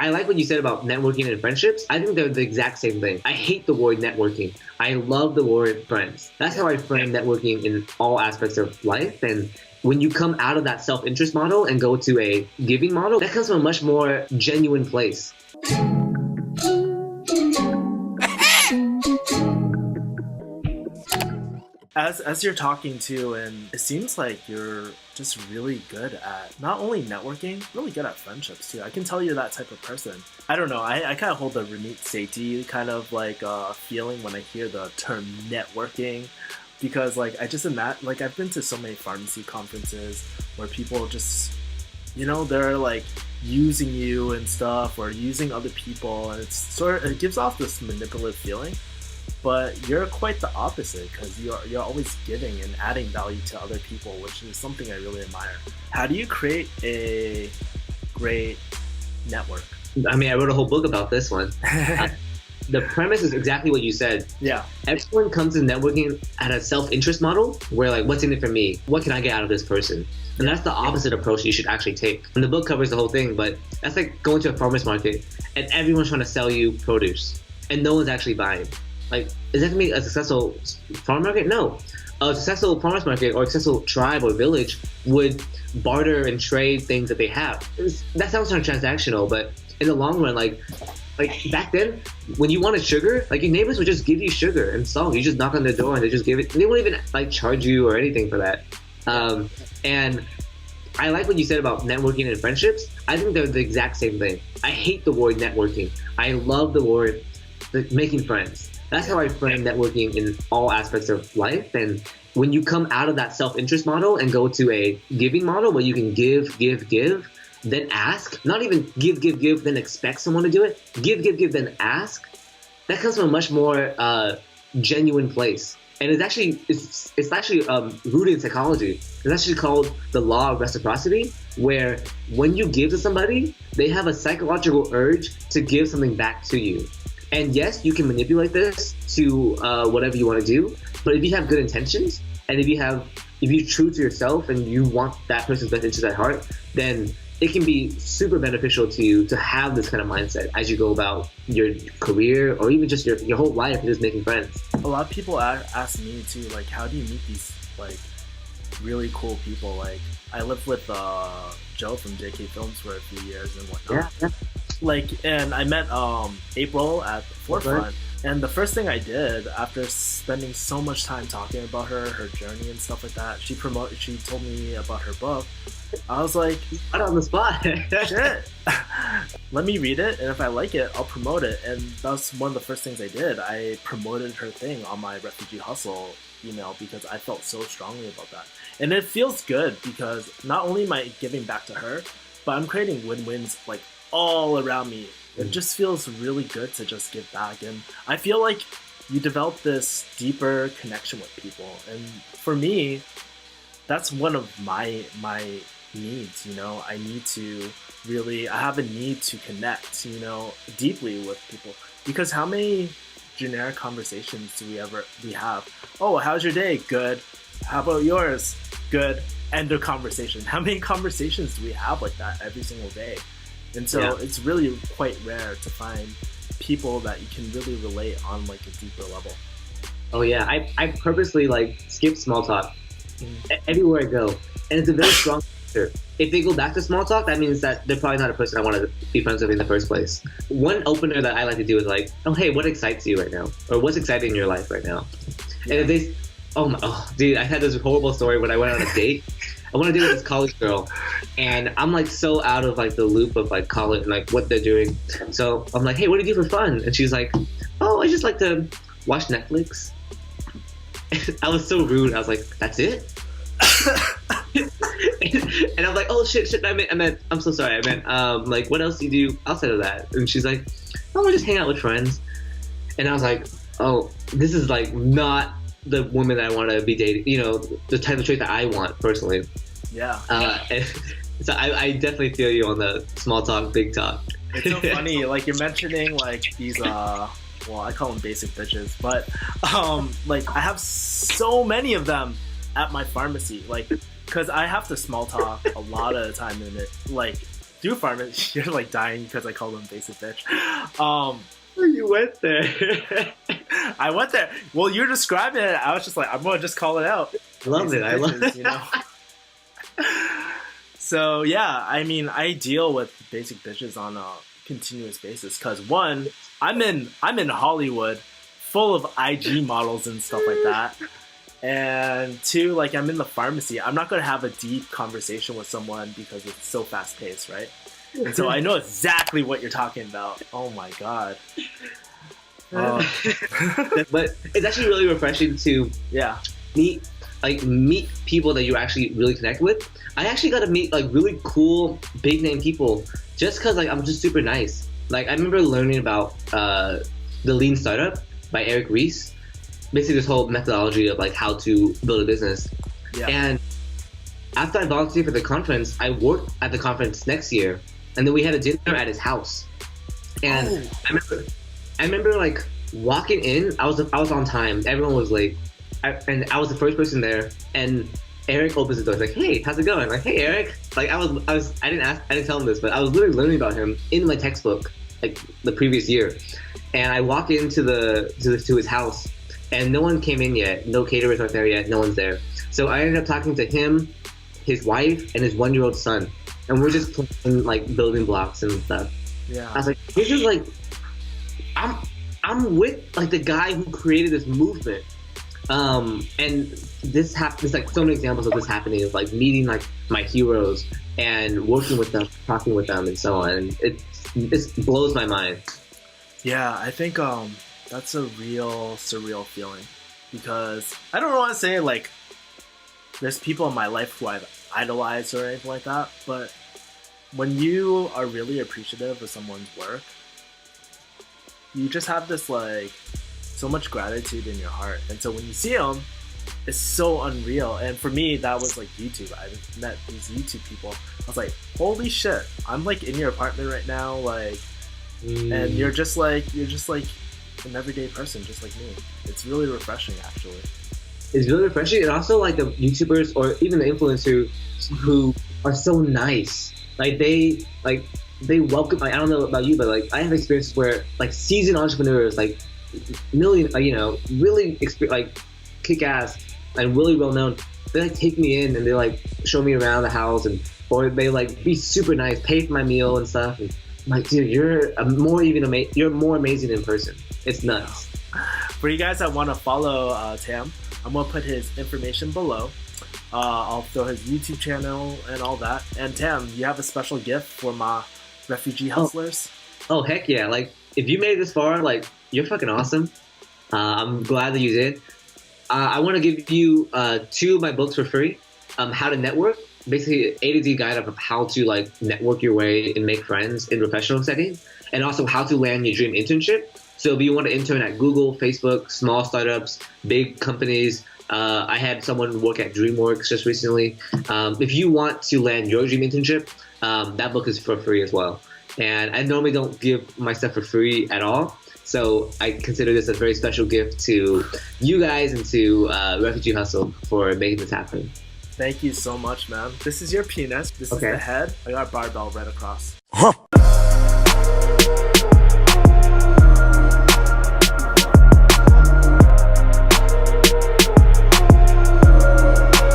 I like what you said about networking and friendships. I think they're the exact same thing. I hate the word networking. I love the word friends. That's how I frame networking in all aspects of life. And when you come out of that self-interest model and go to a giving model, that comes from a much more genuine place. As you're talking to, and it seems like you're just really good at not only networking, really good at friendships too. I can tell you're that type of person. I don't know. I kind of hold the Ramit Sethi kind of like feeling when I hear the term networking, because like I just imagine, like I've been to so many pharmacy conferences where people just, they're like using you and stuff or using other people, and it gives off this manipulative feeling. But you're quite the opposite, because you're always giving and adding value to other people, which is something I really admire. How do you create a great network? I mean, I wrote a whole book about this one. The premise is exactly what you said. Yeah. Everyone comes to networking at a self-interest model where like, what's in it for me? What can I get out of this person? And that's the opposite approach you should actually take. And the book covers the whole thing, but that's like going to a farmer's market and everyone's trying to sell you produce and no one's actually buying. Like, is that going to be a successful farm market? No. A successful farmers market or a successful tribe or village would barter and trade things that they have. That sounds kind of transactional, but in the long run, like back then, when you wanted sugar, like your neighbors would just give you sugar and salt. You just knock on their door and they just give it. They won't even like charge you or anything for that. And I like what you said about networking and friendships. I think they're the exact same thing. I hate the word networking. I love the word making friends. That's how I frame networking in all aspects of life. And when you come out of that self-interest model and go to a giving model where you can give, then ask, not even give, then expect someone to do it. Give, then ask. That comes from a much more genuine place. And it's actually rooted in psychology. It's actually called the law of reciprocity, where when you give to somebody, they have a psychological urge to give something back to you. And yes, you can manipulate this to whatever you want to do. But if you have good intentions, and if you're true to yourself and you want that person's best interest at heart, then it can be super beneficial to you to have this kind of mindset as you go about your career or even just your whole life, just making friends. A lot of people ask me too, like, how do you meet these like really cool people? Like, I lived with Joe from JK Films for a few years and whatnot. Yeah. Like, and I met April at the Forefront, and the first thing I did after spending so much time talking about her journey and stuff like that, she told me about her book. I was like, right on the spot. Shit. Let me read it, and if I like it, I'll promote it. And that's one of the first things I did. I promoted her thing on my Refugee Hustle email because I felt so strongly about that. And it feels good because not only am I giving back to her, but I'm creating win-wins like all around me. It just feels really good to just give back, and I feel like you develop this deeper connection with people. And for me, that's one of my needs. I need to I have a need to connect, deeply with people, because how many generic conversations do we have? Oh, how's your day? Good. How about yours? Good. End of conversation. How many conversations do we have like that every single day? And so It's really quite rare to find people that you can really relate on like a deeper level. Oh yeah, I purposely like skip small talk everywhere I go, and it's a very strong factor. If they go back to small talk, that means that they're probably not a person I want to be friends with in the first place. One opener that I like to do is like, oh hey, what excites you right now, or what's exciting in your life right now? Yeah. And if dude, I had this horrible story when I went on a date. I want to date with this college girl, and I'm like so out of like the loop of like college and like what they're doing. So I'm like, hey, what do you do for fun? And she's like, oh, I just like to watch Netflix. I was so rude. I was like, that's it? And I'm like, oh shit, I meant, I'm so sorry. I meant, like, what else do you do outside of that? And she's like, oh, I just hang out with friends. And I was like, oh, this is like not the woman that I want to be dating, the type of trait that I want personally. Yeah. So I definitely feel you on the small talk, big talk. It's so funny, like you're mentioning like these, well, I call them basic bitches, but like I have so many of them at my pharmacy, like, because I have to small talk a lot of the time in it, like through pharmacy. You're like dying because I called them basic bitch. You went there. I went there. Well, you're describing it. I was just like, I'm gonna just call it out. Love it. I love it. You know. So yeah, I mean, I deal with basic bitches on a continuous basis because one, I'm in Hollywood, full of IG models and stuff like that, and two, like I'm in the pharmacy. I'm not gonna have a deep conversation with someone because it's so fast paced, right? And so I know exactly what you're talking about. Oh my god. But it's actually really refreshing to meet people that you actually really connect with. I actually got to meet like really cool big name people just because like I'm just super nice. Like I remember learning about the Lean Startup by Eric Ries. Basically this whole methodology of like how to build a business. Yeah. And after I volunteered for the conference, I worked at the conference next year, and then we had a dinner at his house. And I remember like walking in. I was on time. Everyone was late, and I was the first person there. And Eric opens the door. He's like, "Hey, how's it going?" I'm like, "Hey, Eric." Like I didn't tell him this, but I was literally learning about him in my textbook like the previous year. And I walk into to his house, and no one came in yet. No caterers aren't there yet. No one's there. So I ended up talking to him, his wife, and his 1-year-old son, and we're just playing like building blocks and stuff. Yeah. I was like, this is like, I'm with like the guy who created this movement, and there's like so many examples of this happening, of like meeting like my heroes and working with them, talking with them, and so on. And it blows my mind. Yeah, I think that's a real surreal feeling, because I don't want to say like there's people in my life who I've idolized or anything like that, but when you are really appreciative of someone's work, you just have this like so much gratitude in your heart, and so when you see them, it's so unreal. And for me, that was like YouTube. I met these YouTube people. I was like, holy shit, I'm like in your apartment right now, like, and you're just like an everyday person, just like me. It's really refreshing, actually. It's really refreshing, and also like the YouTubers or even the influencers who are so nice. Like they welcome. Like, I don't know about you, but like I have experiences where like seasoned entrepreneurs, like million, like, you know, really like kick ass and really well known. They like take me in and they like show me around the house, and or they like be super nice, pay for my meal and stuff. And I'm like, dude, you're more amazing in person. It's nuts. For you guys that want to follow Tam, I'm gonna put his information below. I'll throw his YouTube channel and all that. And Tam, you have a special gift for my refugee hustlers? Oh heck yeah! Like if you made it this far, like you're fucking awesome. I'm glad that you did. I want to give you 2 of my books for free. How to Network, basically A to Z guide of how to like network your way and make friends in professional settings, and also how to land your dream internship. So if you want to intern at Google, Facebook, small startups, big companies, I had someone work at DreamWorks just recently. If you want to land your dream internship, that book is for free as well. And I normally don't give my stuff for free at all. So I consider this a very special gift to you guys and to Refugee Hustle for making this happen. Thank you so much, man. This is your penis. This is the head. I got barbell right across.